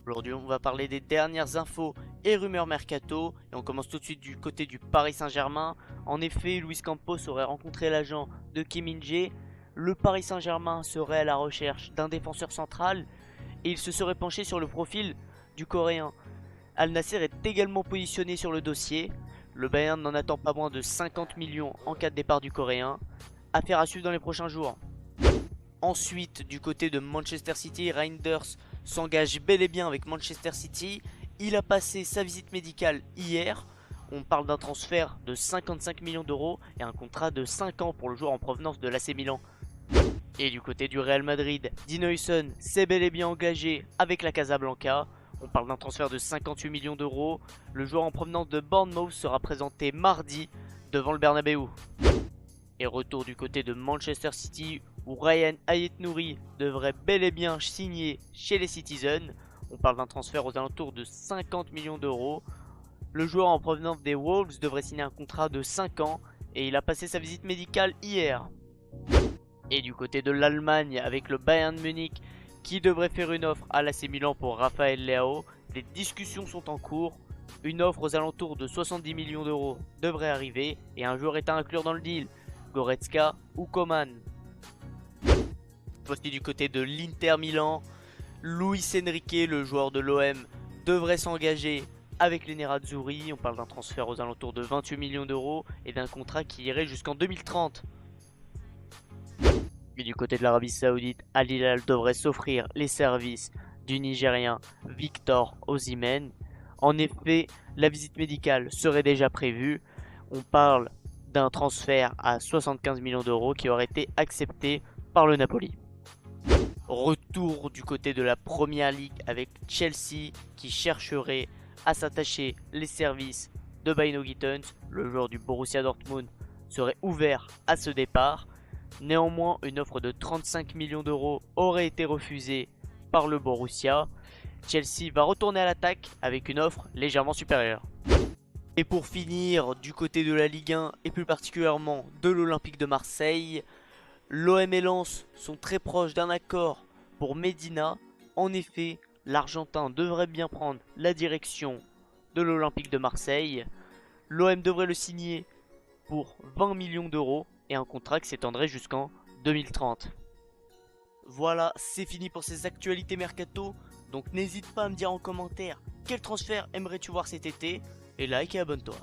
Aujourd'hui, on va parler des dernières infos et rumeurs mercato. Et on commence tout de suite du côté du Paris Saint-Germain. En effet, Luis Campos aurait rencontré l'agent de Kim Min-jae. Le Paris Saint-Germain serait à la recherche d'un défenseur central et il se serait penché sur le profil du Coréen. Al Nassr est également positionné sur le dossier. Le Bayern n'en attend pas moins de 50 millions en cas de départ du Coréen. Affaire à suivre dans les prochains jours. Ensuite, du côté de Manchester City, Reinders s'engage bel et bien avec Manchester City. Il a passé sa visite médicale hier. On parle d'un transfert de 55 millions d'euros et un contrat de 5 ans pour le joueur en provenance de l'AC Milan. Et du côté du Real Madrid, Dean Huijsen s'est bel et bien engagé avec la Casablanca. On parle d'un transfert de 58 millions d'euros. Le joueur en provenance de Bournemouth sera présenté mardi devant le Bernabeu. Et retour du côté de Manchester City où Ryan Ayet-Nouri devrait bel et bien signer chez les Citizens. On parle d'un transfert aux alentours de 50 millions d'euros. Le joueur en provenance des Wolves devrait signer un contrat de 5 ans et il a passé sa visite médicale hier. Et du côté de l'Allemagne avec le Bayern Munich qui devrait faire une offre à l'AC Milan pour Rafael Leao. Les discussions sont en cours. Une offre aux alentours de 70 millions d'euros devrait arriver et un joueur est à inclure dans le deal. Goretzka ou Coman. Voici du côté de l'Inter Milan. Luis Enrique, le joueur de l'OM, devrait s'engager avec les Nerazzurri. On parle d'un transfert aux alentours de 28 millions d'euros et d'un contrat qui irait jusqu'en 2030. Et du côté de l'Arabie Saoudite, Al Hilal devrait s'offrir les services du Nigérien Victor Osimhen. En effet, la visite médicale serait déjà prévue. On parle d'un transfert à 75 millions d'euros qui aurait été accepté par le Napoli. Retour du côté de la Première Ligue avec Chelsea qui chercherait à s'attacher les services de Bino Gittens. Le joueur du Borussia Dortmund serait ouvert à ce départ. Néanmoins, une offre de 35 millions d'euros aurait été refusée par le Borussia. Chelsea va retourner à l'attaque avec une offre légèrement supérieure. Et pour finir, du côté de la Ligue 1 et plus particulièrement de l'Olympique de Marseille, l'OM et Lens sont très proches d'un accord pour Medina. En effet, l'Argentin devrait bien prendre la direction de l'Olympique de Marseille. L'OM devrait le signer pour 20 millions d'euros et un contrat qui s'étendrait jusqu'en 2030. Voilà, c'est fini pour ces actualités mercato. Donc n'hésite pas à me dire en commentaire quel transfert aimerais-tu voir cet été. Et like et abonne-toi.